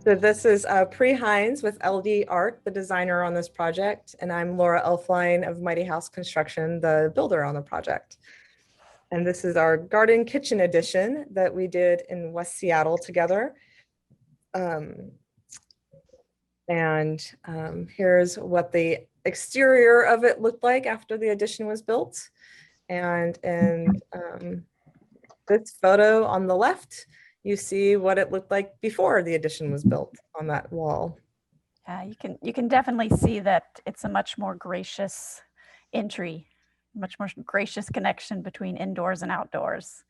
So this is Pre Hines with LD Art, the designer on this project, and I'm Laura Elfline of Mighty House Construction, the builder on the project. And this is our garden kitchen edition that we did in West Seattle together. Here's what the exterior of it looked like after the addition was built. And in this photo on the left, you see what it looked like before the addition was built on that wall. You can definitely see that it's a much more gracious entry, much more gracious connection between indoors and outdoors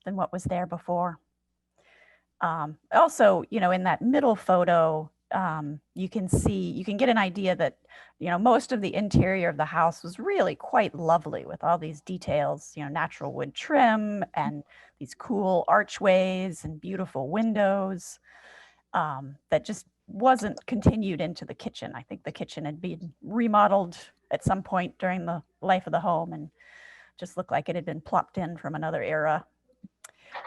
than what was there before. Also, in that middle photo, you can get an idea that, most of the interior of the house was really quite lovely with all these details, natural wood trim and these cool archways and beautiful windows that just wasn't continued into the kitchen. I think the kitchen had been remodeled at some point during the life of the home and just looked like it had been plopped in from another era.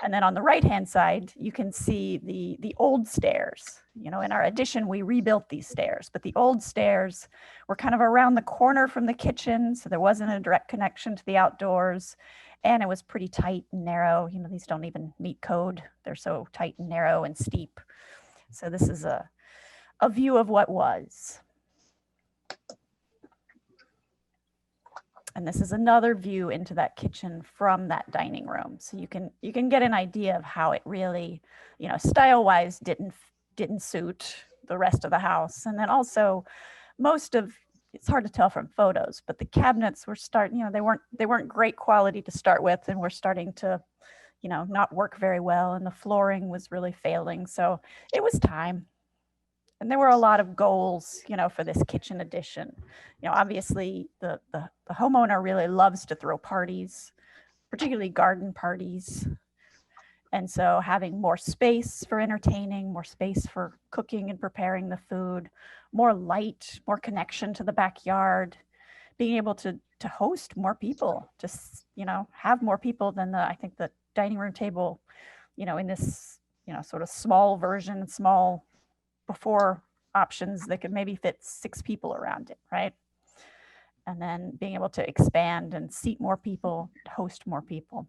And then on the right-hand side, you can see the old stairs. In our addition, we rebuilt these stairs, but the old stairs were kind of around the corner from the kitchen, so there wasn't a direct connection to the outdoors, and it was pretty tight and narrow. These don't even meet code. They're so tight and narrow and steep. So this is a view of what was. And this is another view into that kitchen from that dining room. So you can get an idea of how it really, style-wise didn't suit the rest of the house. And then also it's hard to tell from photos, but the cabinets were they weren't great quality to start with, and were starting to, not work very well. And the flooring was really failing. So it was time. And there were a lot of goals, for this kitchen addition. Obviously the homeowner really loves to throw parties, particularly garden parties. And so having more space for entertaining, more space for cooking and preparing the food, more light, more connection to the backyard, being able to host more people, just, have more people than I think the dining room table, in this, sort of small version, small before options that could maybe fit 6 people around it, right? And then being able to expand and seat more people, host more people.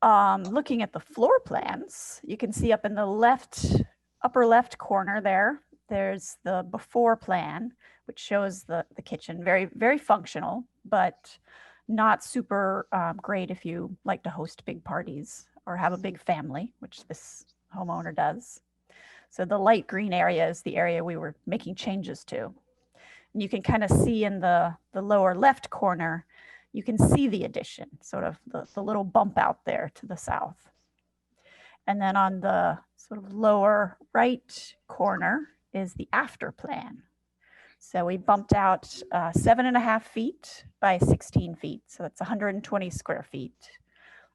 Looking at the floor plans, you can see up in the upper left corner there's the before plan, which shows the kitchen, very, very functional, but not super great if you like to host big parties or have a big family, which this homeowner does. So the light green area is the area we were making changes to. And you can kind of see in the lower left corner, you can see the addition, sort of the little bump out there to the south. And then on the sort of lower right corner is the after plan. So we bumped out 7.5 feet by 16 feet. So that's 120 square feet.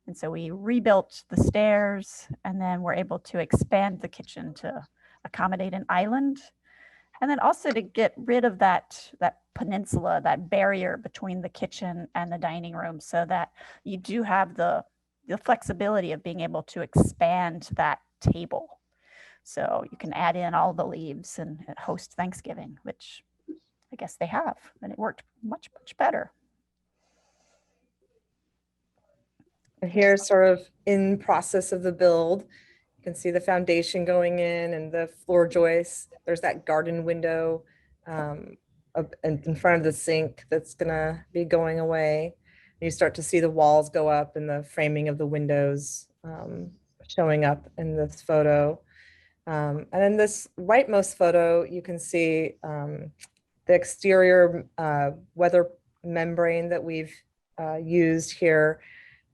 And so we rebuilt the stairs, and then we're able to expand the kitchen to accommodate an island. And then also to get rid of that peninsula, that barrier between the kitchen and the dining room, so that you do have the flexibility of being able to expand that table. So you can add in all the leaves and host Thanksgiving, which I guess they have, and it worked much, much better. And here's sort of in process of the build. You can see the foundation going in and the floor joists. There's that garden window in front of the sink that's gonna be going away. You start to see the walls go up and the framing of the windows showing up in this photo. And in this rightmost photo, you can see the exterior weather membrane that we've used here.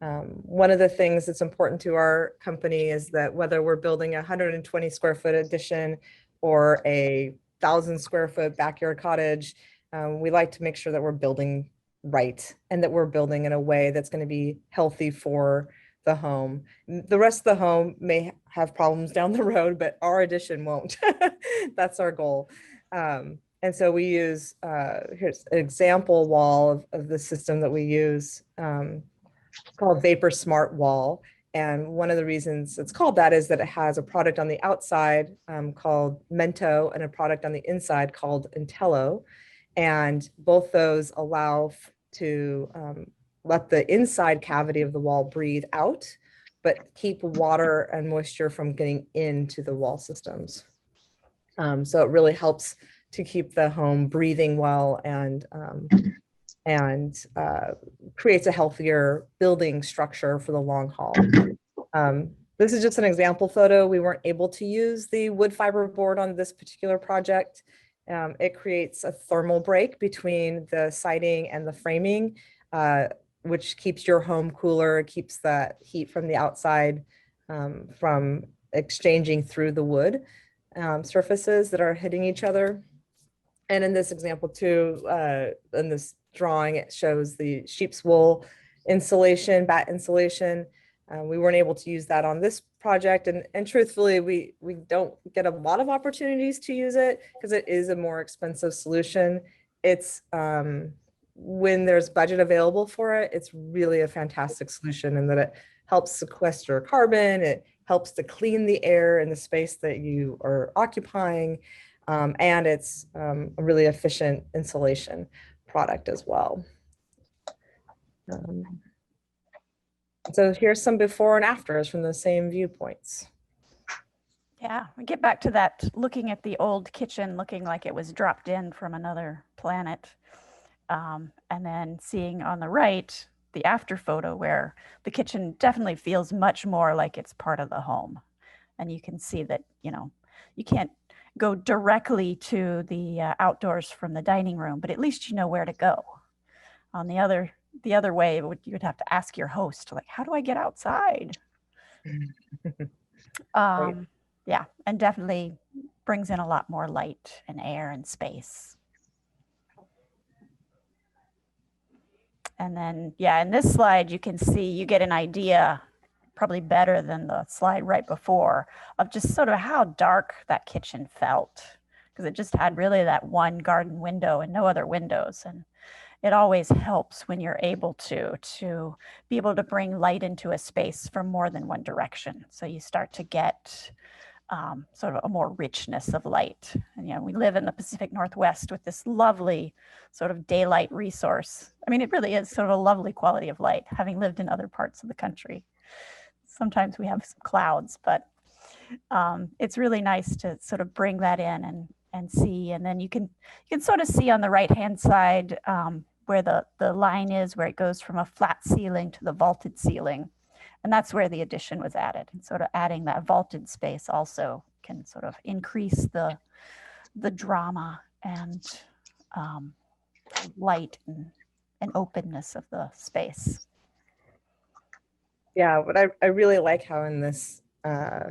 One of the things that's important to our company is that whether we're building a 120 square foot addition or a 1,000 square foot backyard cottage, we like to make sure that we're building right and that we're building in a way that's going to be healthy for the home. The rest of the home may have problems down the road, but our addition won't. That's our goal. And so we use, here's an example wall of the system that we use. It's called Vapor Smart Wall. And one of the reasons it's called that is that it has a product on the outside called Mento and a product on the inside called Intello. And both those allow to let the inside cavity of the wall breathe out, but keep water and moisture from getting into the wall systems. So it really helps to keep the home breathing well and creates a healthier building structure for the long haul. This is just an example photo. We weren't able to use the wood fiber board on this particular project. It creates a thermal break between the siding and the framing, which keeps your home cooler, keeps that heat from the outside from exchanging through the wood surfaces that are hitting each other. And in this example too, in this drawing, it shows the sheep's wool insulation, bat insulation. We weren't able to use that on this project. And truthfully, we don't get a lot of opportunities to use it because it is a more expensive solution. It's when there's budget available for it, it's really a fantastic solution in that it helps sequester carbon. It helps to clean the air in the space that you are occupying. And it's a really efficient insulation product as well. So here's some before and afters from the same viewpoints. Yeah, we get back to that, looking at the old kitchen looking like it was dropped in from another planet. And then seeing on the right, the after photo where the kitchen definitely feels much more like it's part of the home. And you can see that, you know, you can't go directly to the outdoors from the dining room, but at least you know where to go. On the other way, you would have to ask your host, like, how do I get outside? Yeah, and definitely brings in a lot more light and air and space. And then, yeah, in this slide, you can see, you get an idea, probably better than the slide right before, of just sort of how dark that kitchen felt, because it just had really that one garden window and no other windows. And it always helps when you're able to be able to bring light into a space from more than one direction. So you start to get sort of a more richness of light. And, you know, we live in the Pacific Northwest with this lovely sort of daylight resource. I mean, it really is sort of a lovely quality of light, having lived in other parts of the country. Sometimes we have some clouds, but it's really nice to sort of bring that in and see. And then you can sort of see on the right-hand side where the line is, where it goes from a flat ceiling to the vaulted ceiling. And that's where the addition was added. And sort of adding that vaulted space also can sort of increase the drama and light and openness of the space. Yeah, but I really like how in this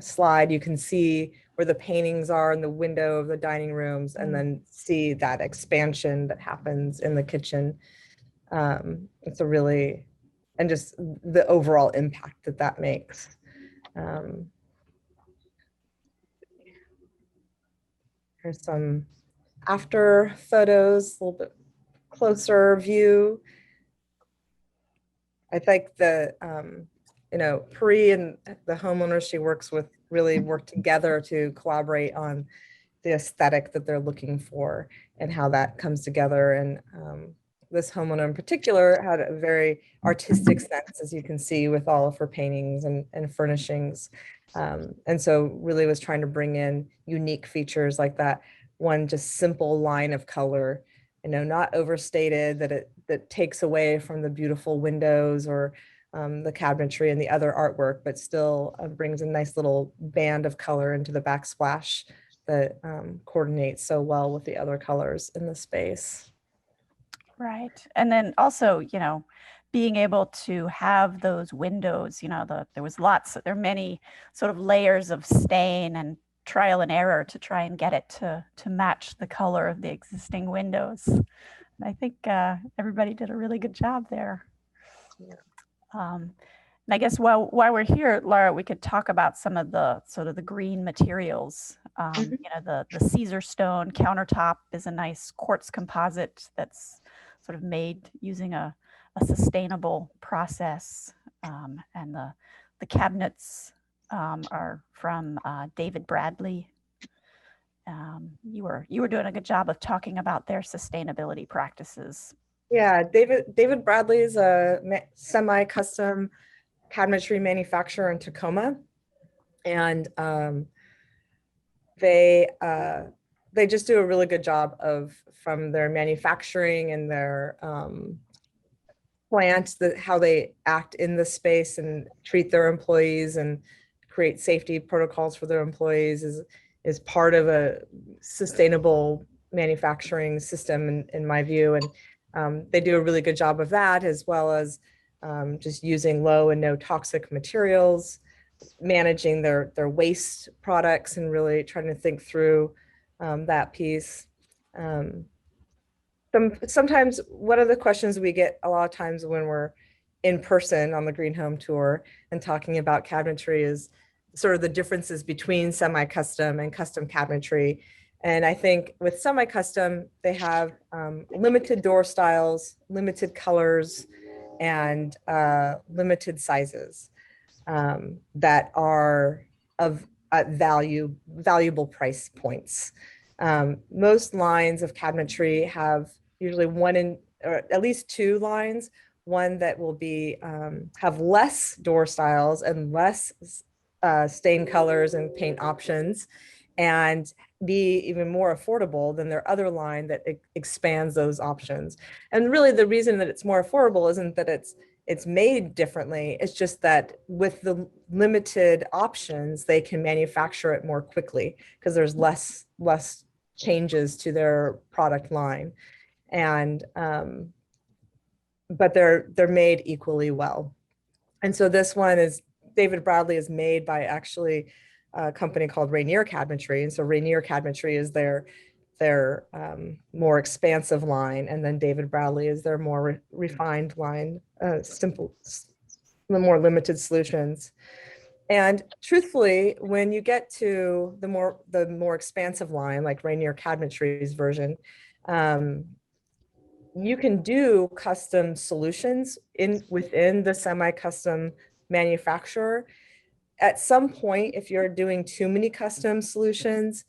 slide you can see where the paintings are in the window of the dining rooms, and then see that expansion that happens in the kitchen. It's a really, and just the overall impact that makes. Here's some after photos, a little bit closer view. I think the you know, Prairie and the homeowners she works with really work together to collaborate on the aesthetic that they're looking for and how that comes together. And this homeowner in particular had a very artistic sense, as you can see, with all of her paintings and furnishings. And so really was trying to bring in unique features like that one just simple line of color, you know, not overstated, that takes away from the beautiful windows or the cabinetry and the other artwork, but still brings a nice little band of color into the backsplash that coordinates so well with the other colors in the space. Right. And then also, you know, being able to have those windows, you know, there are many sort of layers of stain and trial and error to try and get it to match the color of the existing windows. And I think everybody did a really good job there. Yeah. And I guess while we're here, Laura, we could talk about some of the sort of the green materials. You know, the Ceaserstone countertop is a nice quartz composite that's sort of made using a sustainable process. And the cabinets are from David Bradley. You were doing a good job of talking about their sustainability practices. Yeah, David Bradley is a semi-custom cabinetry manufacturer in Tacoma, and they just do a really good job of, from their manufacturing and their plant, how they act in the space and treat their employees and create safety protocols for their employees is part of a sustainable manufacturing system in my view. And they do a really good job of that, as well as just using low and no toxic materials, managing their waste products, and really trying to think through that piece. Sometimes one of the questions we get a lot of times when we're in person on the Green Home Tour and talking about cabinetry is sort of the differences between semi-custom and custom cabinetry. And I think with semi-custom, they have limited door styles, limited colors, and limited sizes that are of valuable price points. Most lines of cabinetry have usually or at least two lines, one that will be have less door styles and less stain colors and paint options, and be even more affordable than their other line that expands those options. And really the reason that it's more affordable isn't that it's made differently. It's just that with the limited options, they can manufacture it more quickly because there's less changes to their product line. And but they're made equally well. And so this one is, David Bradley is made by actually a company called Rainier Cabinetry. And so Rainier Cabinetry is their more expansive line, and then David Bradley is their more refined line, simple, the more limited solutions. And truthfully, when you get to the more expansive line, like Rainier Cabinetry's version, you can do custom solutions within the semi-custom manufacturer. At some point, if you're doing too many custom solutions,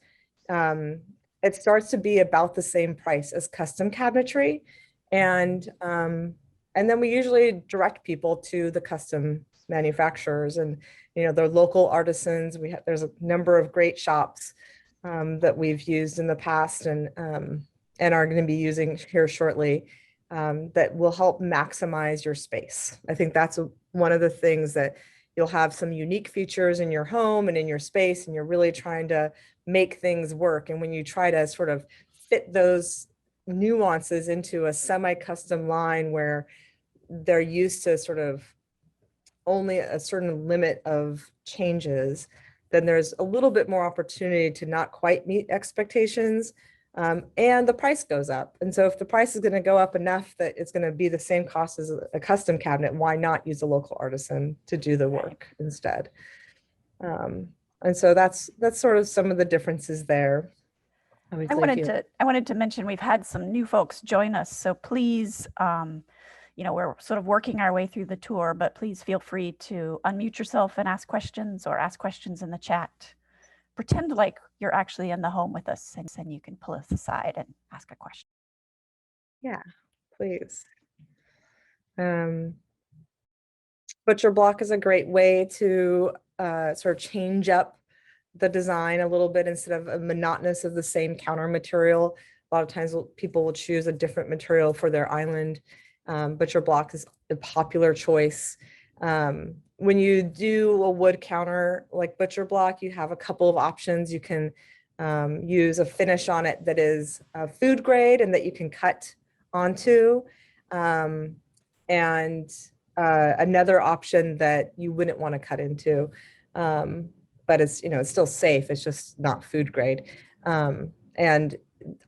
it starts to be about the same price as custom cabinetry. And then we usually direct people to the custom manufacturers, and they're local artisans. There's a number of great shops that we've used in the past and are going to be using here shortly, that will help maximize your space. I think that's one of the things, that you'll have some unique features in your home and in your space, and you're really trying to make things work. And when you try to sort of fit those nuances into a semi-custom line where they're used to sort of only a certain limit of changes, then there's a little bit more opportunity to not quite meet expectations. And the price goes up. And so if the price is going to go up enough that it's going to be the same cost as a custom cabinet, why not use a local artisan to do the work instead? And so that's sort of some of the differences there. I wanted to mention we've had some new folks join us, so please, we're sort of working our way through the tour, but please feel free to unmute yourself and ask questions, or ask questions in the chat. Pretend like you're actually in the home with us, and you can pull us aside and ask a question. Yeah, please. Butcher block is a great way to sort of change up the design a little bit instead of a monotonous of the same counter material. A lot of times people will choose a different material for their island. Butcher block is a popular choice. When you do a wood counter like butcher block, you have a couple of options. You can use a finish on it that is food grade and that you can cut onto. And another option that you wouldn't want to cut into, but it's it's still safe. It's just not food grade. And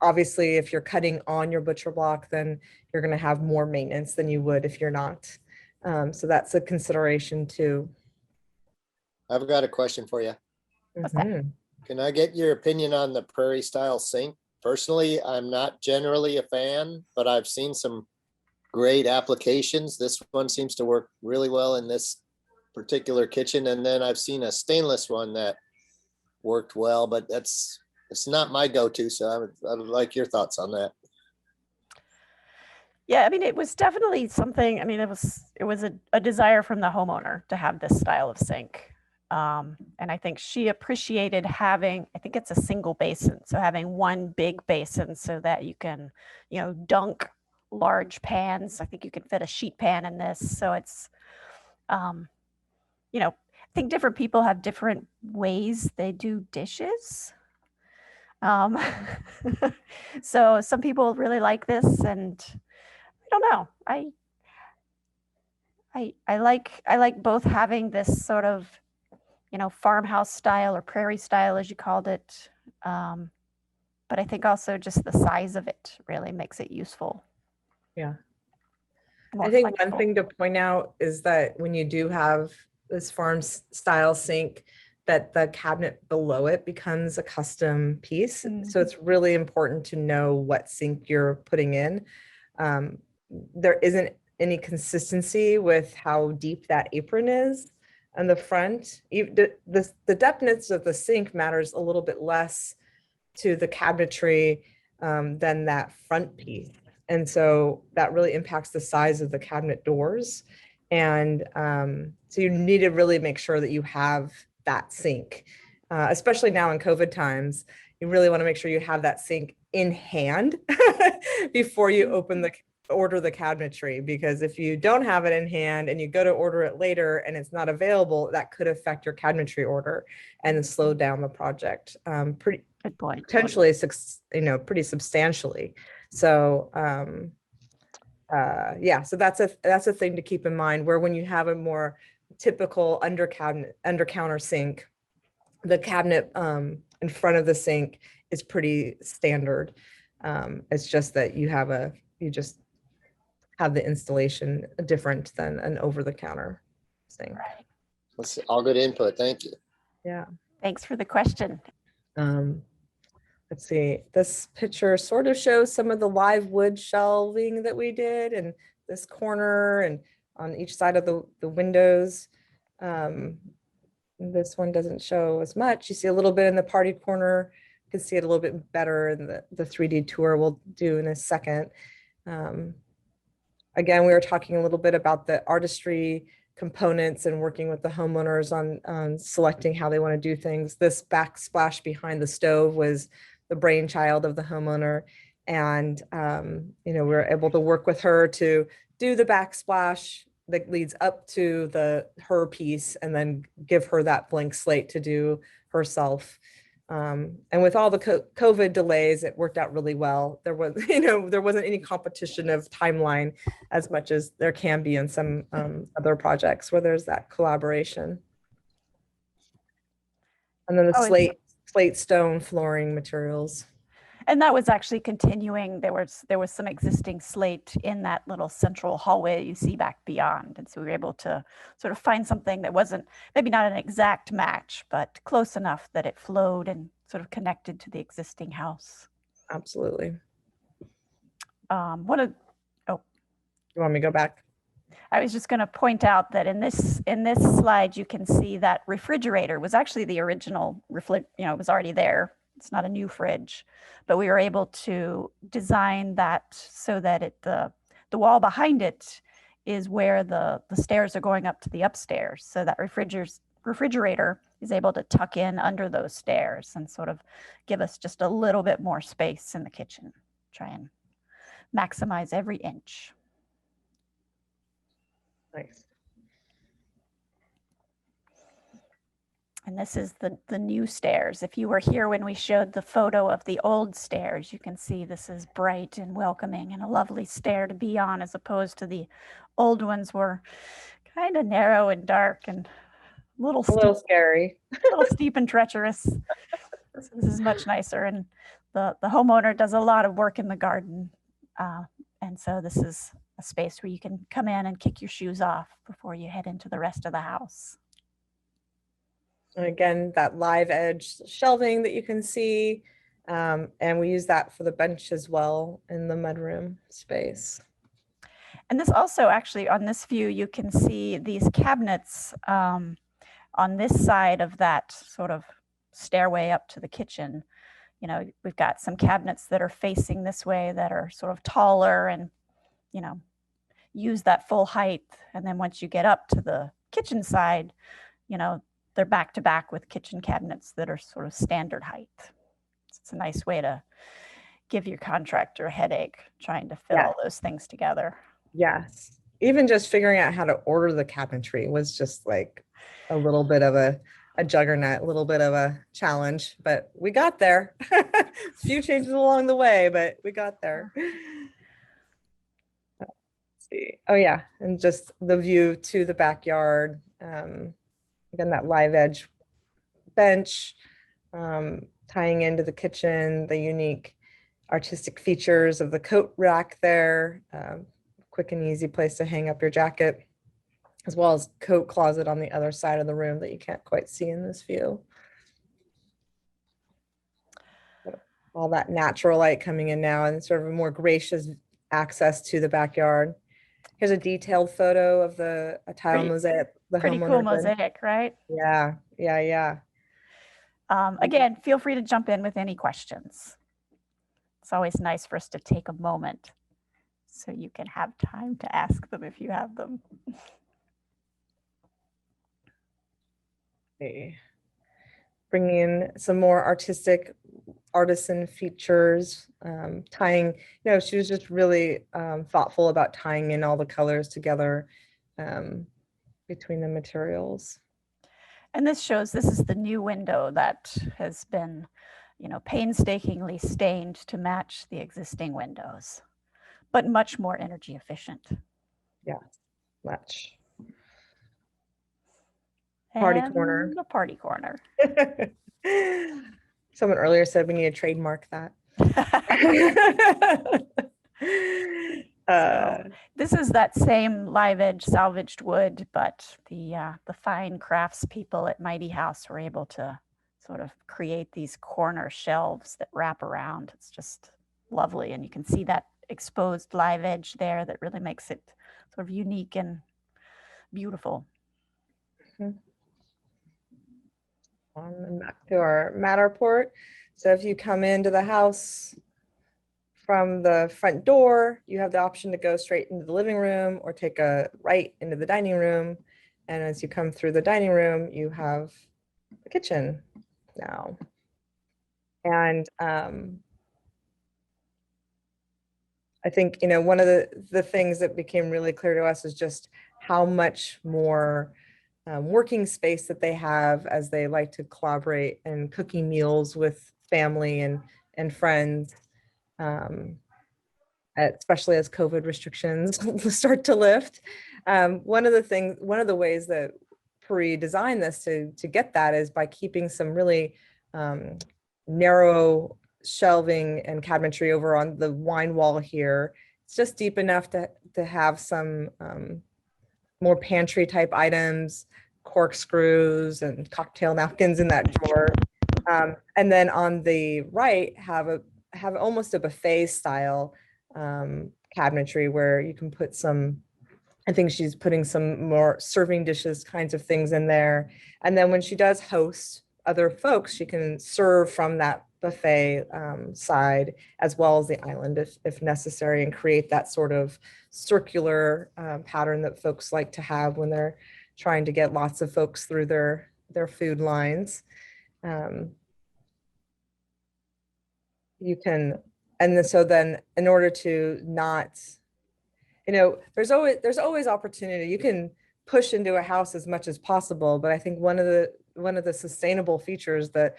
obviously, if you're cutting on your butcher block, then you're going to have more maintenance than you would if you're not. So that's a consideration too. I've got a question for you. What's that? Can I get your opinion on the Prairie Style sink? Personally, I'm not generally a fan, but I've seen some great applications. This one seems to work really well in this particular kitchen. And then I've seen a stainless one that worked well, but it's not my go-to. So I would like your thoughts on that. Yeah, I mean, it was definitely something, I mean, it was a desire from the homeowner to have this style of sink. And I think she appreciated having, I think it's a single basin. So having one big basin so that you can, dunk large pans. I think you can fit a sheet pan in this. So it's, I think different people have different ways they do dishes. So some people really like this, and I don't know. I like both having this sort of, farmhouse style or prairie style, as you called it. But I think also just the size of it really makes it useful. Yeah. More I think flexible. one thing to point out is that when you do have this farm style sink, that the cabinet below it becomes a custom piece. So it's really important to know what sink you're putting in. There isn't any consistency with how deep that apron is on the front. The depthness of the sink matters a little bit less to the cabinetry than that front piece. And so that really impacts the size of the cabinet doors. And so you need to really make sure that you have that sink, especially now in COVID times. You really want to make sure you have that sink in hand before you order the cabinetry, because if you don't have it in hand and you go to order it later and it's not available, that could affect your cabinetry order and slow down the project pretty Good point. potentially, pretty substantially. So yeah, so that's a thing to keep in mind, where when you have a more typical under counter sink, the cabinet in front of the sink is pretty standard. It's just that you just have the installation different than an over the counter sink. Right. That's all good input. Thank you. Yeah. Thanks for the question. Let's see, this picture sort of shows some of the live wood shelving that we did in this corner and on each side of the windows. This one doesn't show as much. You see a little bit in the party corner. You can see it a little bit better in the 3D tour we'll do in a second. Again, we were talking a little bit about the artistry components and working with the homeowners on selecting how they want to do things. This backsplash behind the stove was the brainchild of the homeowner. And, we were able to work with her to do the backsplash that leads up to her piece, and then give her that blank slate to do herself. And with all the COVID delays, it worked out really well. There wasn't any competition of timeline as much as there can be in some other projects where there's that collaboration. And then the slate stone flooring materials. And that was actually continuing. There was some existing slate in that little central hallway you see back beyond. And so we were able to sort of find something that wasn't maybe not an exact match, but close enough that it flowed and sort of connected to the existing house. Absolutely. You want me to go back? I was just going to point out that in this slide, you can see that refrigerator was actually the original, it was already there. It's not a new fridge, but we were able to design that so that the wall behind it is where the stairs are going up to the upstairs. So that refrigerator is able to tuck in under those stairs and sort of give us just a little bit more space in the kitchen. Try and maximize every inch. Nice. And this is the new stairs. If you were here when we showed the photo of the old stairs, you can see this is bright and welcoming and a lovely stair to be on, as opposed to the old ones were kind of narrow and dark and a little scary. A little steep and treacherous. So this is much nicer. And the homeowner does a lot of work in the garden. And so this is a space where you can come in and kick your shoes off before you head into the rest of the house. And again, that live edge shelving that you can see. And we use that for the bench as well in the mudroom space. And this also actually on this view, you can see these cabinets on this side of that sort of stairway up to the kitchen. You know, we've got some cabinets that are facing this way that are sort of taller and, you know, use that full height. And then once you get up to the kitchen side, you know, they're back to back with kitchen cabinets that are sort of standard height. It's a nice way to give your contractor a headache trying to fit all those things together. Yes. Even just figuring out how to order the cabinetry was just like a little bit of a juggernaut, a little bit of a challenge, but we got there. A few changes along the way, but we got there. Let's see. Oh yeah, and just the view to the backyard. Again, that live edge bench, tying into the kitchen, the unique artistic features of the coat rack there. Quick and easy place to hang up your jacket, as well as coat closet on the other side of the room that you can't quite see in this view. All that natural light coming in now and sort of a more gracious access to the backyard. Here's a detailed photo of the tile mosaic. The pretty cool mosaic, right? Yeah, yeah, yeah. Again, feel free to jump in with any questions. It's always nice for us to take a moment so you can have time to ask them if you have them. Okay. Bringing in some more artistic artisan features, tying, you know, she was just really thoughtful about tying in all the colors together between the materials. And this shows, this is the new window that has been, you know, painstakingly stained to match the existing windows, but much more energy efficient. Yeah, much. Party and corner. The party corner. Someone earlier said we need to trademark that. So this is that same live edge salvaged wood, but the fine crafts people at Mighty House were able to sort of create these corner shelves that wrap around. It's just lovely, and you can see that exposed live edge there that really makes it sort of unique and beautiful. And back to our Matterport. So if you come into the house from the front door, you have the option to go straight into the living room or take a right into the dining room. And as you come through the dining room, you have the kitchen now. And I think, you know, one of the things that became really clear to us is just how much more working space that they have as they like to collaborate and cooking meals with family and friends, especially as COVID restrictions start to lift. One of the ways that Prairie designed this to get that is by keeping some really narrow shelving and cabinetry over on the wine wall here. It's just deep enough to have some more pantry type items, corkscrews and cocktail napkins in that drawer. And then on the right have almost a buffet style cabinetry where you can put some, I think she's putting some more serving dishes kinds of things in there. And then when she does host other folks, she can serve from that buffet side as well as the island if necessary, and create that sort of circular pattern that folks like to have when they're trying to get lots of folks through their food lines. You can, and so then in order to not, you know, there's always opportunity. You can push into a house as much as possible, but I think one of the sustainable features that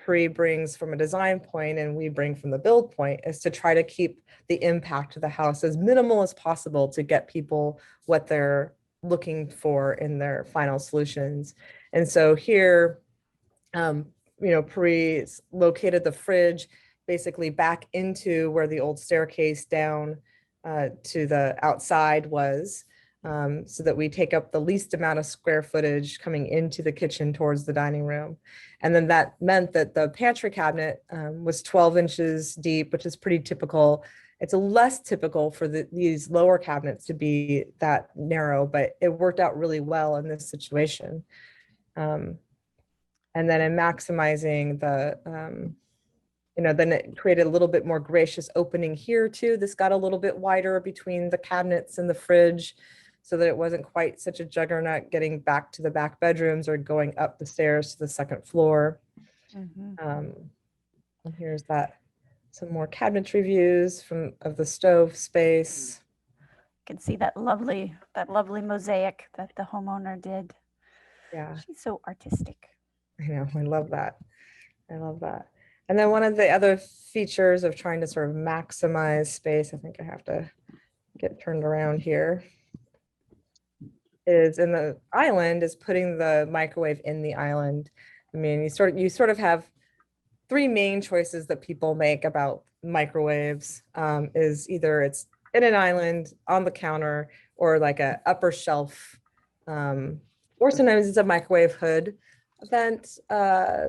Prairie brings from a design point and we bring from the build point is to try to keep the impact of the house as minimal as possible to get people what they're looking for in their final solutions. And so here, you know, Prairie's located the fridge basically back into where the old staircase down to the outside was, so that we take up the least amount of square footage coming into the kitchen towards the dining room. And then that meant that the pantry cabinet was 12 inches deep, which is pretty typical. It's a less typical for these lower cabinets to be that narrow, but it worked out really well in this situation. And then in maximizing the, then it created a little bit more gracious opening here too. This got a little bit wider between the cabinets and the fridge so that it wasn't quite such a juggernaut getting back to the back bedrooms or going up the stairs to the second floor. And here's some more cabinetry views of the stove space. You can see that lovely mosaic that the homeowner did. Yeah. She's so artistic. I know, I love that. I love that. And then one of the other features of trying to sort of maximize space, I think I have to get turned around here, is in the island is putting the microwave in the island. I mean, you sort of have three main choices that people make about microwaves, is either it's in an island on the counter or like a upper shelf, or sometimes it's a microwave hood vent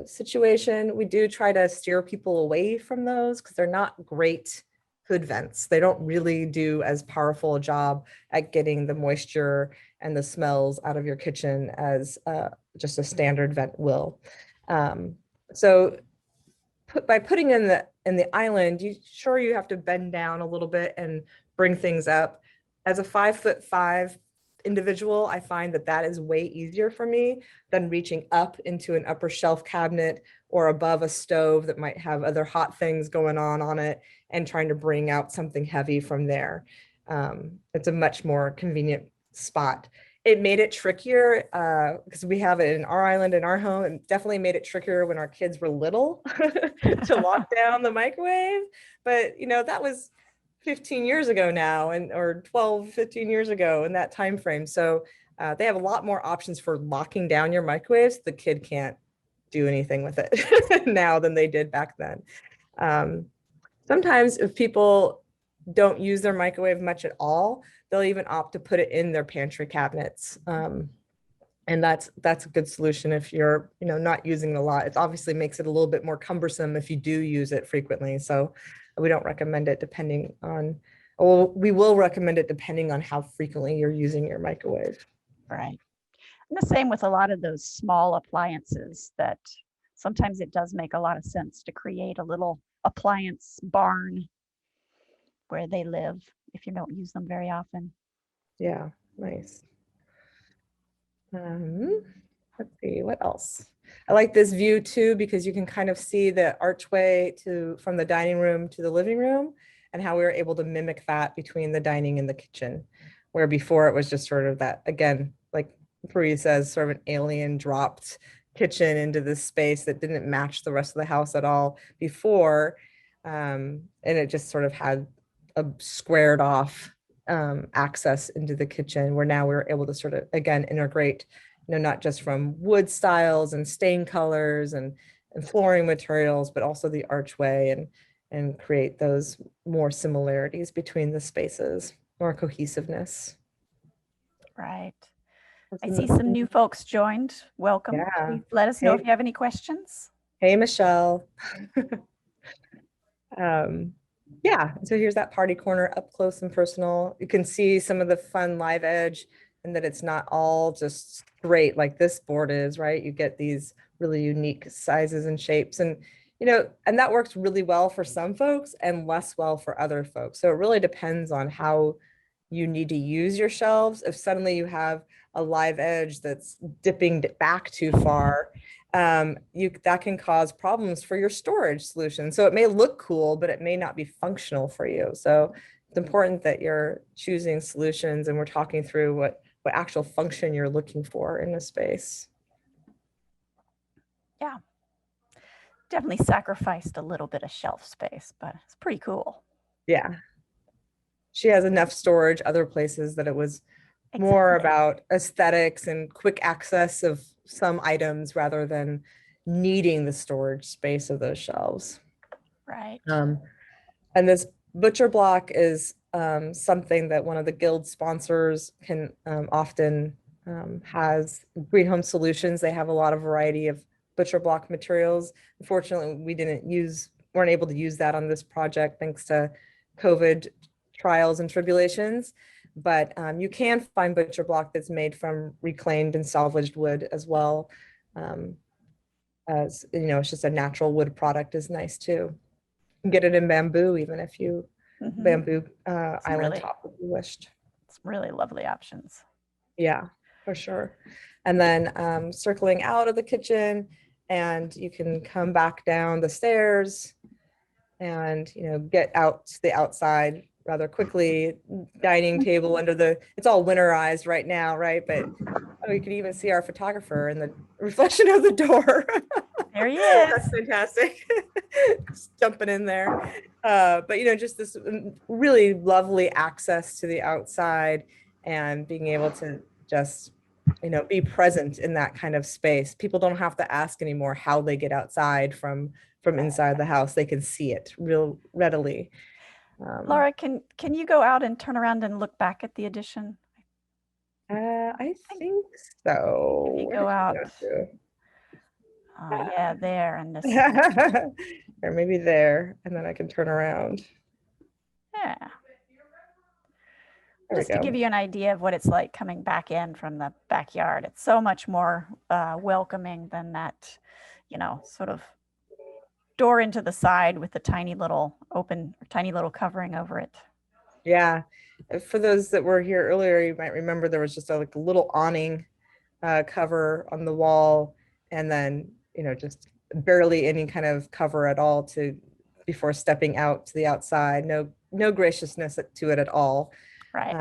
situation. We do try to steer people away from those because they're not great hood vents. They don't really do as powerful a job at getting the moisture and the smells out of your kitchen as just a standard vent will. So by putting in the island, you have to bend down a little bit and bring things up. As a 5'5" individual, I find that is way easier for me than reaching up into an upper shelf cabinet or above a stove that might have other hot things going on it and trying to bring out something heavy from there. It's a much more convenient spot. It made it trickier because we have it in our island, in our home. It definitely made it trickier when our kids were little to lock down the microwave. But, that was 15 years ago now, or 12, 15 years ago in that time frame. So they have a lot more options for locking down your microwaves. The kid can't do anything with it now than they did back then. Sometimes if people don't use their microwave much at all, they'll even opt to put it in their pantry cabinets. And that's a good solution if you're, not using it a lot. It obviously makes it a little bit more cumbersome if you do use it frequently. So we don't recommend it we will recommend it depending on how frequently you're using your microwave. Right. And the same with a lot of those small appliances that sometimes it does make a lot of sense to create a little appliance barn where they live if you don't use them very often. Yeah, nice. Let's see, what else? I like this view too, because you can kind of see the archway from the dining room to the living room and how we were able to mimic that between the dining and the kitchen, where before it was just sort of that, again, like Prairie says, sort of an alien dropped kitchen into this space that didn't match the rest of the house at all before. And it just sort of had a squared off access into the kitchen, where now we're able to sort of, again, integrate, not just from wood styles and stain colors and flooring materials, but also the archway and create those more similarities between the spaces, more cohesiveness. Right. I see some new folks joined. Welcome. Yeah. Please let us know if you have any questions. Hey, Michelle. Yeah, so here's that party corner up close and personal. You can see some of the fun live edge and that it's not all just straight like this board is, right? You get these really unique sizes and shapes and that works really well for some folks and less well for other folks. So it really depends on how you need to use your shelves. If suddenly you have a live edge that's dipping back too far, that can cause problems for your storage solution. So it may look cool, but it may not be functional for you. So it's important that you're choosing solutions and we're talking through what actual function you're looking for in a space. Yeah. Definitely sacrificed a little bit of shelf space, but it's pretty cool. Yeah. She has enough storage other places that it was more about aesthetics and quick access of some items rather than needing the storage space of those shelves. Right. And this butcher block is something that one of the guild sponsors can often has Green Home Solutions. They have a lot of variety of butcher block materials. Unfortunately, we weren't able to use that on this project thanks to COVID trials and tribulations, but you can find butcher block that's made from reclaimed and salvaged wood as well. As you know, it's just a natural wood product is nice too. You can get it in bamboo, even if you bamboo island really- top if you wished. It's really lovely options. Yeah, for sure. And then circling out of the kitchen, and you can come back down the stairs and, you know, get out to the outside rather quickly. Dining table under the, it's all winterized right now, right? But oh, you can even see our photographer in the reflection of the door. There he That's is. fantastic. Just jumping in there. But, you know, just this really lovely access to the outside and being able to just, you know, be present in that kind of space. People don't have to ask anymore how they get outside from inside the house. They can see it real readily. Laura, can you go out and turn around and look back at the addition? I think so. If you Where go did out. she go Yeah, there and this. to? Or maybe there, and then I can turn around. Yeah. There we Just to go. give you an idea of what it's like coming back in from the backyard. It's so much more welcoming than that, you know, sort of door into the side with the tiny little tiny little covering over it. Yeah. For those that were here earlier, you might remember there was just a like little awning cover on the wall, and then, you know, just barely any kind of cover at all before stepping out to the outside. No graciousness to it at all. Right.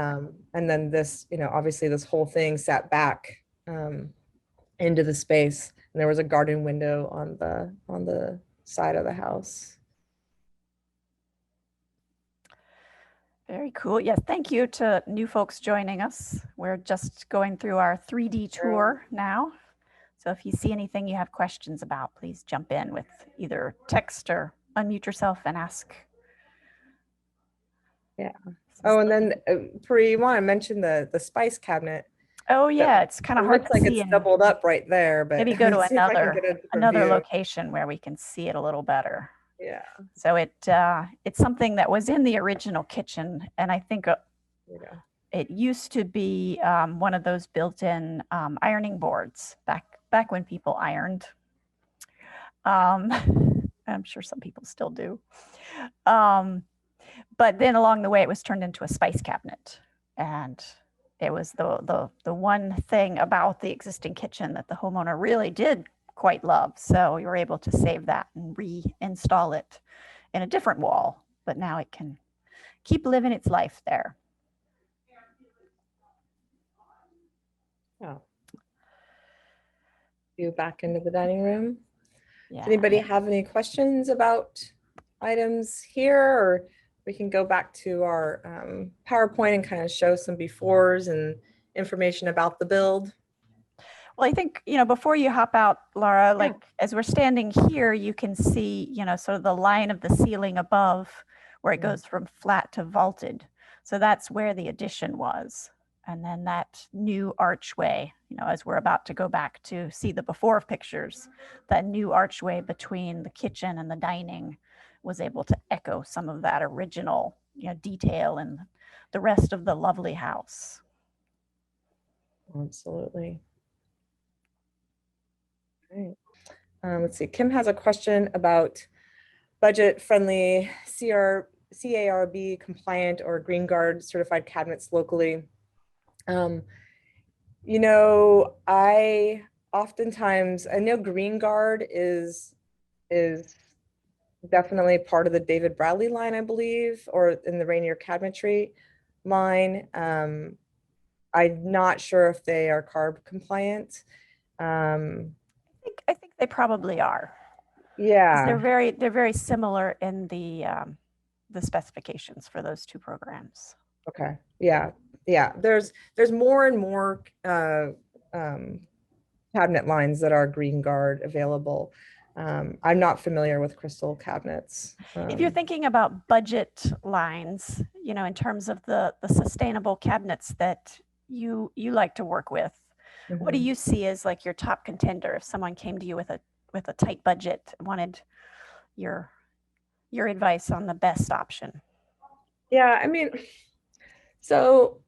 And then this, you know, obviously this whole thing sat back into the space, and there was a garden window on the side of the house. Very cool. Yes, thank you to new folks joining us. We're just going through our 3D tour now. So if you see anything you have questions about, please jump in with either text or unmute yourself and ask. Yeah. Oh, and then Pri, you want to mention the spice cabinet? Oh yeah, it's kind of It hard looks to like see. it's doubled up right there, but Maybe go to let's see if I can get a different view. location where we can see it a little better. Yeah. So it's something that was in the original kitchen, and I think Yeah. it used to be one of those built-in ironing boards back when people ironed. I'm sure some people still do. But then along the way, it was turned into a spice cabinet, and it was the one thing about the existing kitchen that the homeowner really did quite love. So we were able to save that and reinstall it in a different wall, but now it can keep living its life there. Oh. You back into the dining room. Yeah. Does anybody have any questions about items here, or we can go back to our PowerPoint and kind of show some befores and information about the build? Well, I think, you know, before you hop out, Laura, like as we're standing here, you can see, you know, sort of the line of the ceiling above where it goes from flat to vaulted. So that's where the addition was. And then that new archway, you know, as we're about to go back to see the before pictures, that new archway between the kitchen and the dining was able to echo some of that original, you know, detail and the rest of the lovely house. Absolutely. Right. Let's see. Kim has a question about budget-friendly CARB compliant or Green Guard certified cabinets locally. You know, I know Green Guard is definitely part of the David Bradley line, I believe, or in the Rainier Cabinetry line. I'm not sure if they are CARB compliant. I think they probably are. 'Cause Yeah. they're very similar in the specifications for those two programs. Okay. Yeah. Yeah. There's more and more cabinet lines that are Green Guard available. I'm not familiar with crystal cabinets. If you're thinking about budget lines, you know, in terms of the sustainable cabinets that you like to work with, what do you see as like your top contender if someone came to you with a tight budget and wanted your advice on the best option? Yeah, I mean, so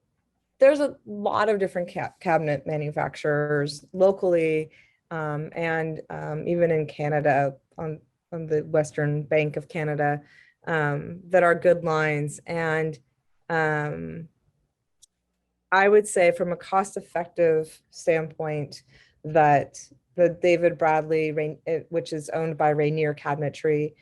there's a lot of different cabinet manufacturers locally, and even in Canada on the western bank of Canada, that are good lines. And um, I would say from a cost-effective standpoint that the David Bradley, which is owned by Rainier Cabinetry,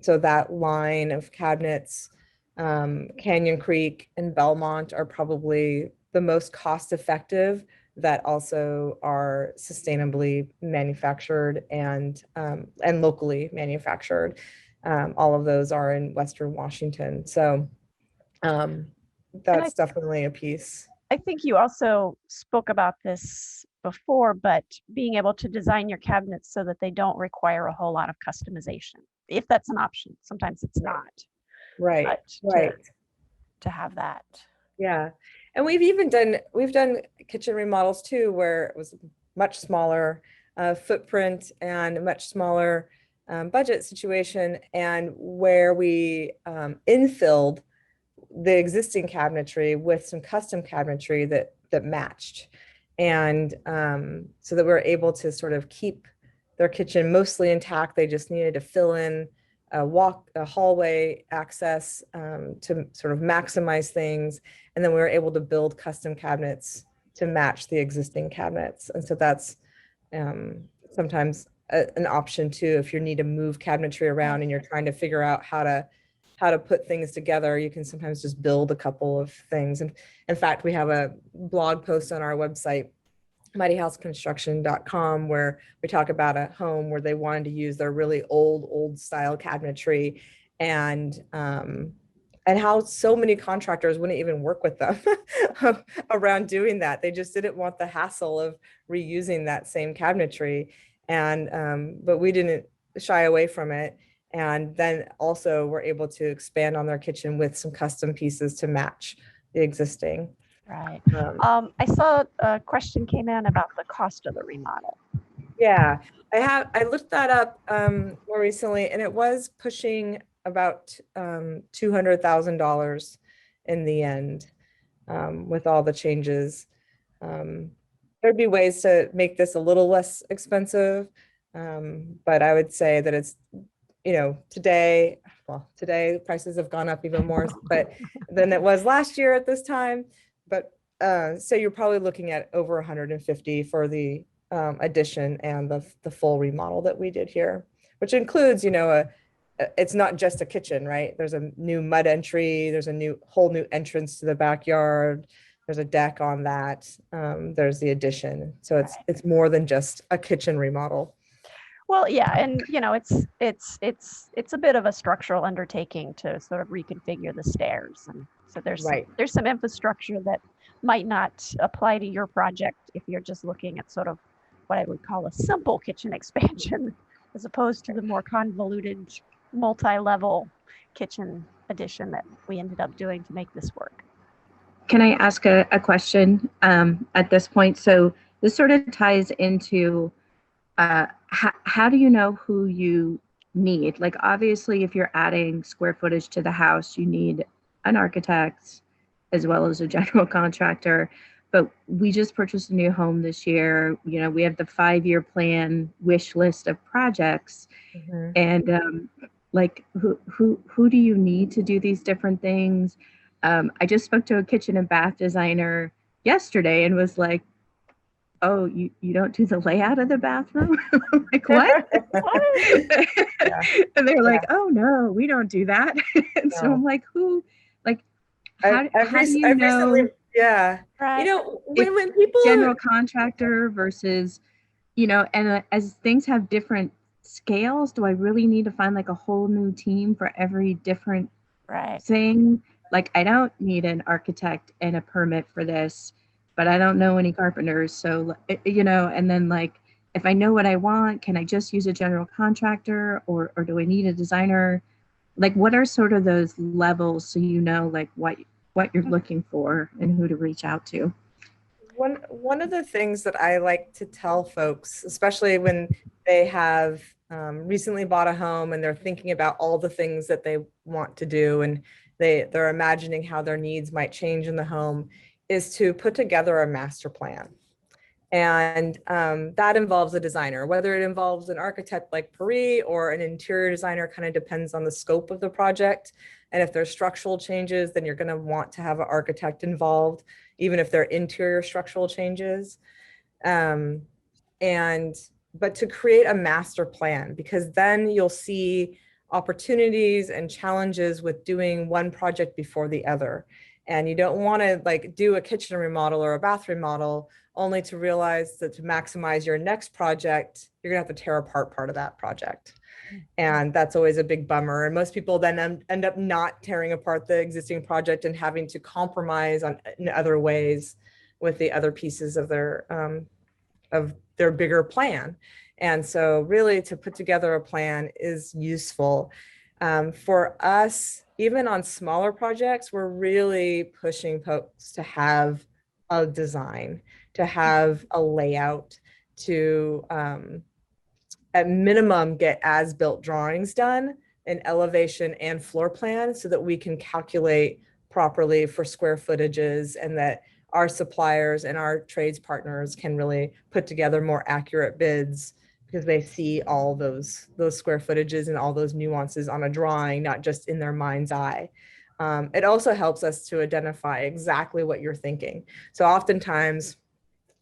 so that line of cabinets, Canyon Creek and Belmont are probably the most cost-effective that also are sustainably manufactured and locally manufactured. All of those are in Western Washington. So um, And I that's definitely a piece. I think you also spoke about this before, but being able to design your cabinets so that they don't require a whole lot of customization, if that's an option. Sometimes it's not, Right, but right. to have that. Yeah. And we've done kitchen remodels too, where it was much smaller footprint and a much smaller budget situation, and where we infilled the existing cabinetry with some custom cabinetry that matched. And so that we're able to sort of keep their kitchen mostly intact. They just needed to fill in a hallway access to sort of maximize things. And then we were able to build custom cabinets to match the existing cabinets. And so that's sometimes an option too. If you need to move cabinetry around and you're trying to figure out how to put things together, you can sometimes just build a couple of things. And in fact, we have a blog post on our website, mightyhouseconstruction.com, where we talk about a home where they wanted to use their really old style cabinetry, and how so many contractors wouldn't even work with them around doing that. They just didn't want the hassle of reusing that same cabinetry. And but we didn't shy away from it. And then also we're able to expand on their kitchen with some custom pieces to match the existing. Right. Um, I saw a question came in about the cost of the remodel. Yeah, I looked that up more recently, and it was pushing about $200,000 in the end, with all the changes. There'd be ways to make this a little less expensive, but I would say that it's, today, well, today prices have gone up even more, but than it was last year at this time. But so you're probably looking at over 150 for the addition and the full remodel that we did here, which includes, it's not just a kitchen, right? There's a new mud entry, there's a whole new entrance to the backyard, there's a deck on that, there's the addition. So it's more than just a kitchen remodel. Well, yeah, and it's a bit of a structural undertaking to sort of reconfigure the stairs, and so there's some infrastructure that might not apply to your project if you're just looking at sort of what I would call a simple kitchen expansion, as opposed to the more convoluted multi-level kitchen addition that we ended up doing to make this work. Can I ask a question at this point? So this sort of ties into how do you know who you need? Like, obviously, if you're adding square footage to the house, you need an architect as well as a general contractor. But we just purchased a new home this year. We have the 5-year plan wish list of projects. Mm-hmm. And like, who do you need to do these different things? I just spoke to a kitchen and bath designer yesterday and was like, oh, you don't do the layout of the bathroom? I'm like, what? Yeah. And they're like, oh no, we don't do that. And so I'm like, who, like, how do you know? Recently, yeah. Right. When people general contractor versus, and as things have different scales, do I really need to find like a whole new team for every different thing? Like, I don't need an architect and a permit for this, but I don't know any carpenters. So, and then like, if I know what I want, can I just use a general contractor, or do I need a designer? Like, what are sort of those levels so like what you're looking for and who to reach out to? One of the things that I like to tell folks, especially when they have recently bought a home and they're thinking about all the things that they want to do, and they're imagining how their needs might change in the home, is to put together a master plan. And that involves a designer, whether it involves an architect like Prairie or an interior designer, kind of depends on the scope of the project. And if there's structural changes, then you're going to want to have an architect involved, even if they're interior structural changes. But to create a master plan, because then you'll see opportunities and challenges with doing one project before the other. And you don't want to like do a kitchen remodel or a bathroom remodel only to realize that to maximize your next project, you're gonna have to tear apart part of that project. And that's always a big bummer. And most people then end up not tearing apart the existing project and having to compromise on in other ways with the other pieces of their bigger plan. And so really to put together a plan is useful. For us, even on smaller projects, we're really pushing folks to have a design, to have a layout, to at minimum get as-built drawings done, an elevation and floor plan, so that we can calculate properly for square footages, and that our suppliers and our trades partners can really put together more accurate bids, because they see all those square footages and all those nuances on a drawing, not just in their mind's eye. It also helps us to identify exactly what you're thinking. So oftentimes,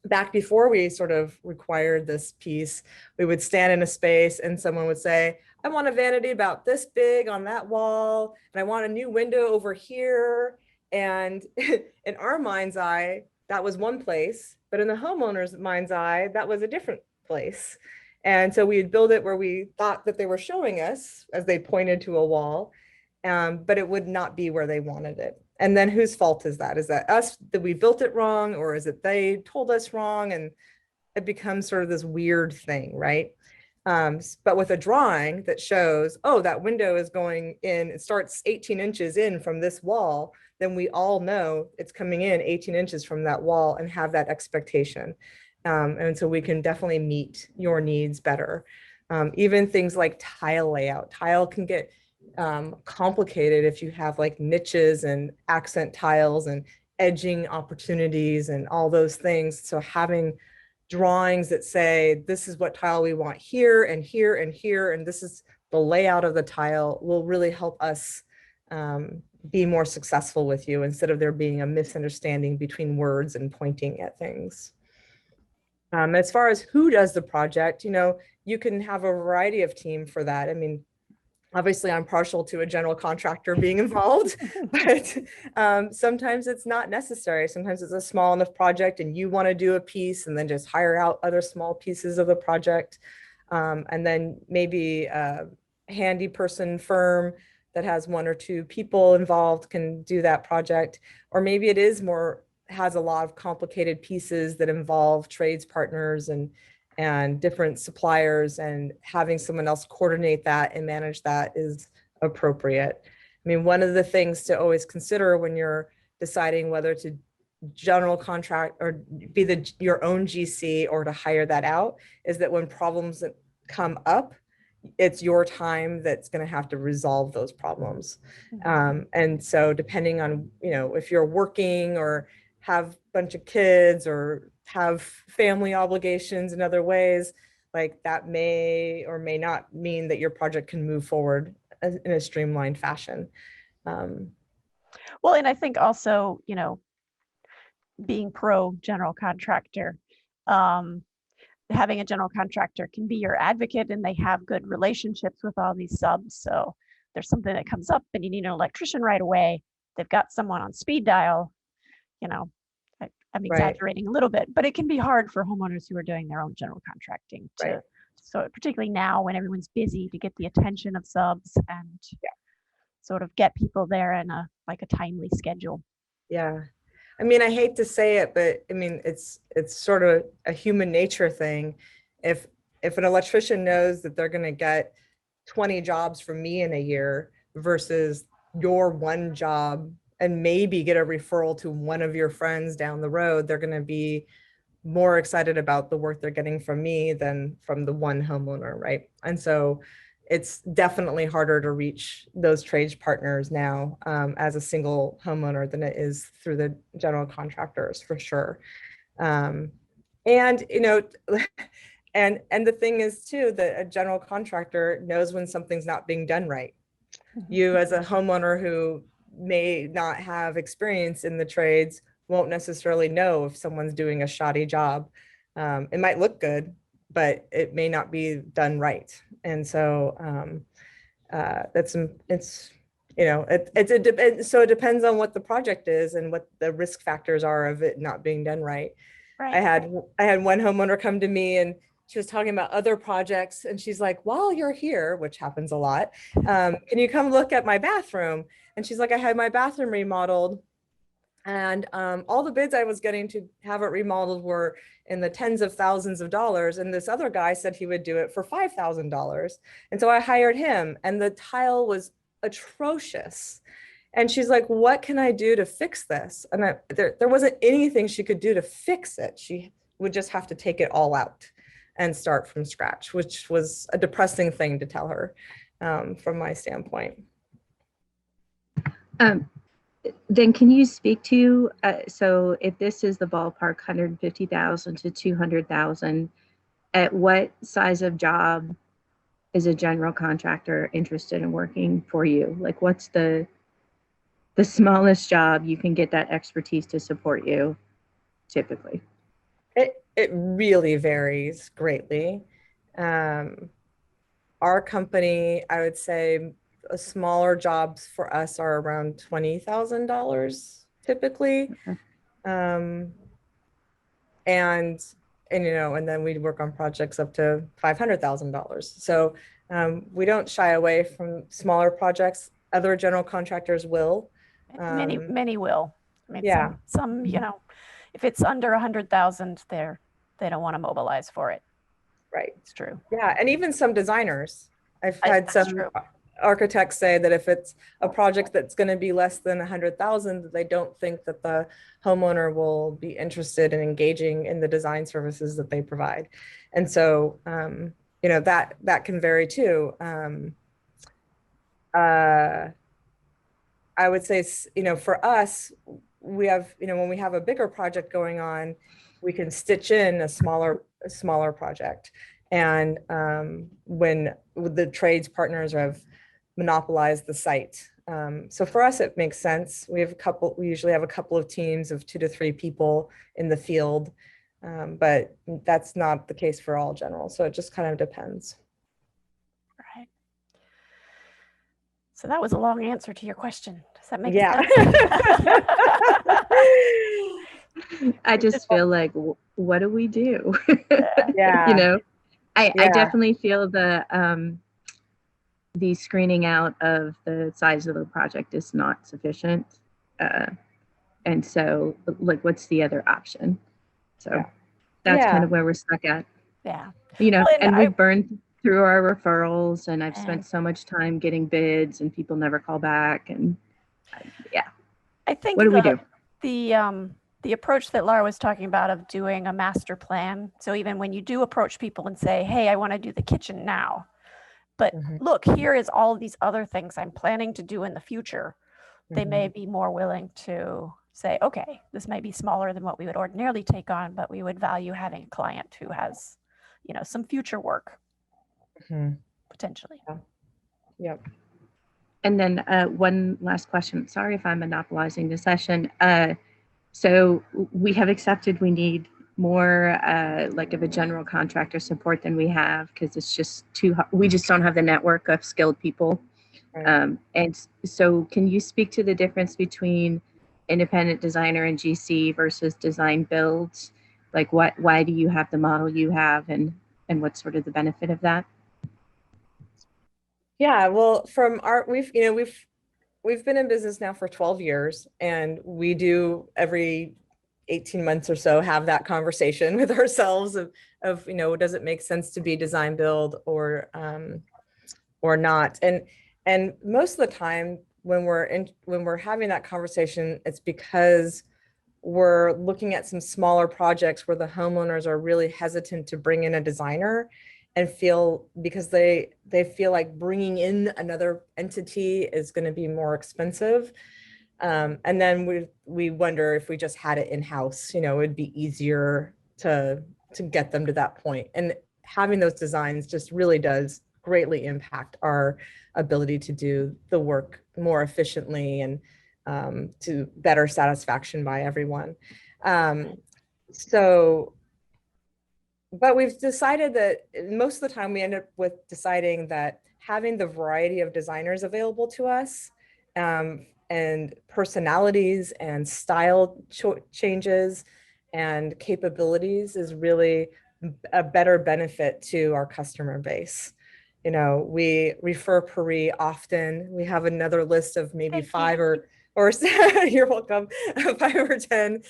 back before we sort of required this piece, we would stand in a space and someone would say, I want a vanity about this big on that wall, and I want a new window over here. And in our mind's eye, that was one place, but in the homeowner's mind's eye, that was a different place. And so we'd build it where we thought that they were showing us as they pointed to a wall, but it would not be where they wanted it. And then whose fault is that? Is that us, that we built it wrong, or is it they told us wrong? And it becomes sort of this weird thing, right? But with a drawing that shows, oh, that window is going in, it starts 18 inches in from this wall, then we all know it's coming in 18 inches from that wall and have that expectation. And so we can definitely meet your needs better. Even things like tile layout. Tile can get complicated if you have like niches and accent tiles and edging opportunities and all those things. So having drawings that say, this is what tile we want here and here and here, and this is the layout of the tile, will really help us be more successful with you, instead of there being a misunderstanding between words and pointing at things. As far as who does the project, you can have a variety of team for that. I mean, obviously I'm partial to a general contractor being involved, but sometimes it's not necessary. Sometimes it's a small enough project and you want to do a piece and then just hire out other small pieces of the project. And then maybe a handy person firm that has one or two people involved can do that project. Or maybe it is has a lot of complicated pieces that involve trades partners and different suppliers, and having someone else coordinate that and manage that is appropriate. I mean, one of the things to always consider when you're deciding whether to general contract or be your own GC or to hire that out is that when problems come up, it's your time that's going to have to resolve those problems. And so depending on, if you're working or have a bunch of kids or have family obligations in other ways, like that may or may not mean that your project can move forward in a streamlined fashion. Well, and I think also, being pro general contractor, having a general contractor can be your advocate, and they have good relationships with all these subs. So there's something that comes up and you need an electrician right away, they've got someone on speed dial. I'm exaggerating a little bit, but it can be hard for homeowners who are doing their own general contracting to, so particularly now when everyone's busy, to get the attention of subs and sort of get people there in a timely schedule. Yeah. I mean, I hate to say it, but I mean, it's sort of a human nature thing. If an electrician knows that they're going to get 20 jobs from me in a year versus your one job, and maybe get a referral to one of your friends down the road, they're going to be more excited about the work they're getting from me than from the one homeowner, right? And so it's definitely harder to reach those trades partners now as a single homeowner than it is through the general contractors, for sure. And, you know, and the thing is too, that a general contractor knows when something's not being done right. You as a homeowner who may not have experience in the trades won't necessarily know if someone's doing a shoddy job. It might look good, but it may not be done right. And so it's, you know, so it depends on what the project is and what the risk factors are of it not being done right. Right. I had one homeowner come to me and she was talking about other projects and she's like, while you're here, which happens a lot, can you come look at my bathroom? And she's like, I had my bathroom remodeled and all the bids I was getting to have it remodeled were in the tens of thousands of dollars. And this other guy said he would do it for $5,000. And so I hired him and the tile was atrocious. And she's like, what can I do to fix this? And there wasn't anything she could do to fix it. She would just have to take it all out and start from scratch, which was a depressing thing to tell her from my standpoint. Then can you speak to, so if this is the ballpark 150,000 to 200,000, at what size of job is a general contractor interested in working for you? Like what's the smallest job you can get that expertise to support you typically? It really varies greatly. Our company, I would say smaller jobs for us are around $20,000 typically. Okay. And you know, and then we work on projects up to $500,000. So we don't shy away from smaller projects. Other general contractors will. Many will. I mean, yeah. Some, you know, if it's under 100,000, they don't want to mobilize for it. Right. It's true. Yeah. And even some designers, I've had some architects say that if it's a project that's going to be less than 100,000, they don't think that the homeowner will be interested in engaging in the design services that they provide. And so, you know, that can vary too. I would say, you know, for us, we have, you know, when we have a bigger project going on, we can stitch in a smaller project. And when the trades partners have monopolized the site. So for us, it makes sense. We usually have a couple of teams of 2 to 3 people in the field, but that's not the case for all general. So it just kind of depends. Right. So that was a long answer to your question. Does that make sense? I just feel like, what do we do? Yeah. You know, I definitely feel the screening out of the size of the project is not sufficient. And so like, what's the other option? So that's kind of where we're stuck at. Yeah. You know, well, and we've burned through our referrals and I've spent so much time getting bids and people never call back. And I think what do we do? The approach that Laura was talking about of doing a master plan. So even when you do approach people and say, hey, I want to do the kitchen now, but look, here is all these other things I'm planning to do in the future. They may be more willing to say, okay, this may be smaller than what we would ordinarily take on, but we would value having a client who has, you know, some future work potentially. Yep. And then one last question. Sorry if I'm monopolizing the session. So we have accepted we need more like of a general contractor support than we have because it's just we just don't have the network of skilled people. Right. And so can you speak to the difference between independent designer and GC versus design builds? Like why do you have the model you have and what's sort of the benefit of that? Yeah, well, from we've been in business now for 12 years and we do every 18 months or so have that conversation with ourselves of you know, does it make sense to be design build or not? And most of the time when we're having that conversation, it's because we're looking at some smaller projects where the homeowners are really hesitant to bring in a designer and feel, because they feel like bringing in another entity is going to be more expensive. And then we wonder if we just had it in-house, you know, it'd be easier to get them to that point. And having those designs just really does greatly impact our ability to do the work more efficiently and to better satisfaction by everyone. But we've decided that most of the time we end up with deciding that having the variety of designers available to us, and personalities and style changes and capabilities is really a better benefit to our customer base. You know, we refer Prairie often. We have another list of maybe five or you're welcome, 5 or 10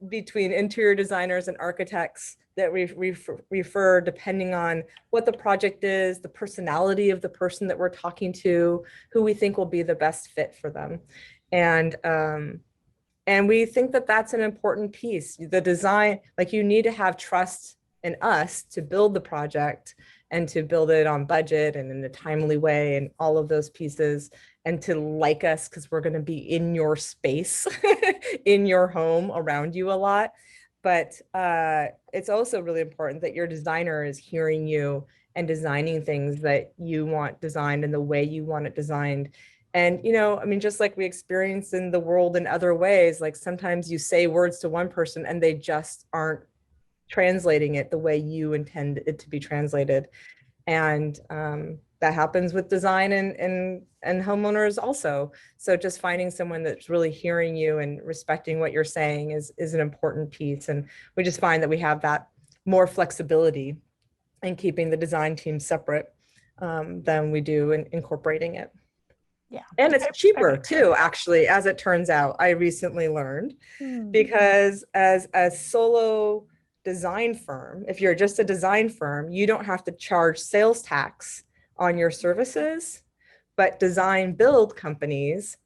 between interior designers and architects that we refer depending on what the project is, the personality of the person that we're talking to, who we think will be the best fit for them. And we think that that's an important piece. The design, like, you need to have trust in us to build the project and to build it on budget and in a timely way and all of those pieces, and to like us because we're going to be in your space, in your home, around you a lot. But it's also really important that your designer is hearing you and designing things that you want designed in the way you want it designed. And, you know, I mean, just like we experience in the world in other ways, like sometimes you say words to one person and they just aren't translating it the way you intend it to be translated. And that happens with design and homeowners also. So just finding someone that's really hearing you and respecting what you're saying is an important piece. And we just find that we have that more flexibility in keeping the design team separate than we do in incorporating it. Yeah. And it's cheaper too, actually, as it turns out. I recently learned, because as a solo design firm, if you're just a design firm, you don't have to charge sales tax on your services, but design build companies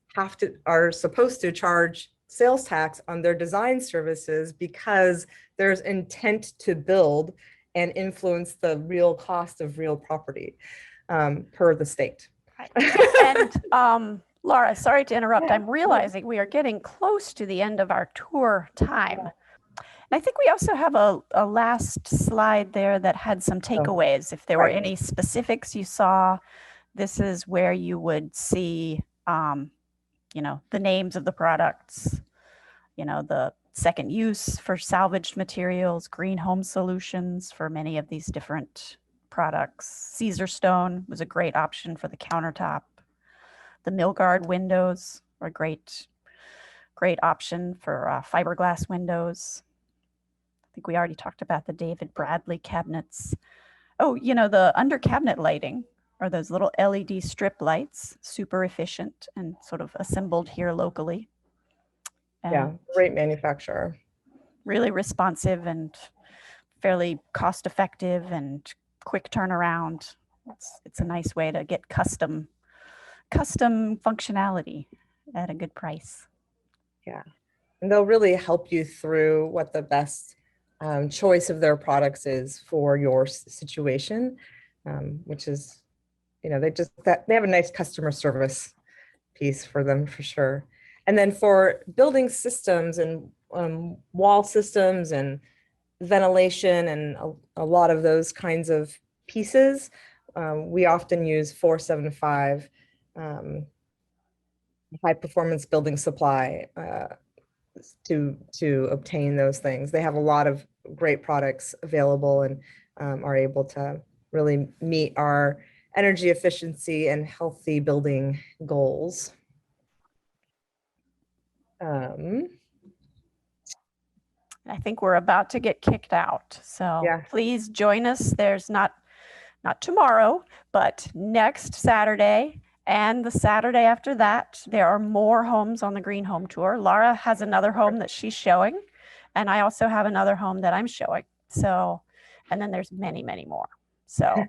are supposed to charge sales tax on their design services because there's intent to build and influence the real cost of real property per the state. And Laura, sorry to interrupt. I'm realizing we are getting close to the end of our tour time. And I think we also have a last slide there that had some takeaways. If there were any specifics you saw, this is where you would see, you know, the names of the products, you know, the second use for salvaged materials, green home solutions for many of these different products. Caesarstone was a great option for the countertop. The Milgard windows are a great option for fiberglass windows. I think we already talked about the David Bradley cabinets. Oh, you know, the under cabinet lighting are those little LED strip lights, super efficient and sort of assembled here locally. And yeah, great manufacturer. Really responsive and fairly cost effective and quick turnaround. It's a nice way to get custom functionality at a good price. Yeah, and they'll really help you through what the best choice of their products is for your situation, which is, you know, they have a nice customer service piece for them for sure. And then for building systems and wall systems and ventilation and a lot of those kinds of pieces, we often use 475 high performance building supply to obtain those things. They have a lot of great products available and are able to really meet our energy efficiency and healthy building goals. I think we're about to get kicked out. So yeah, please join us. There's not tomorrow, but next Saturday and the Saturday after that, there are more homes on the Green Home Tour. Laura has another home that she's showing, and I also have another home that I'm showing. So, and then there's many, many more. So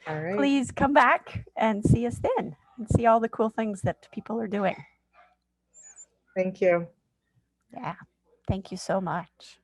all right, please come back and see us then and see all the cool things that people are doing. Thank you. Yeah. Thank you so much.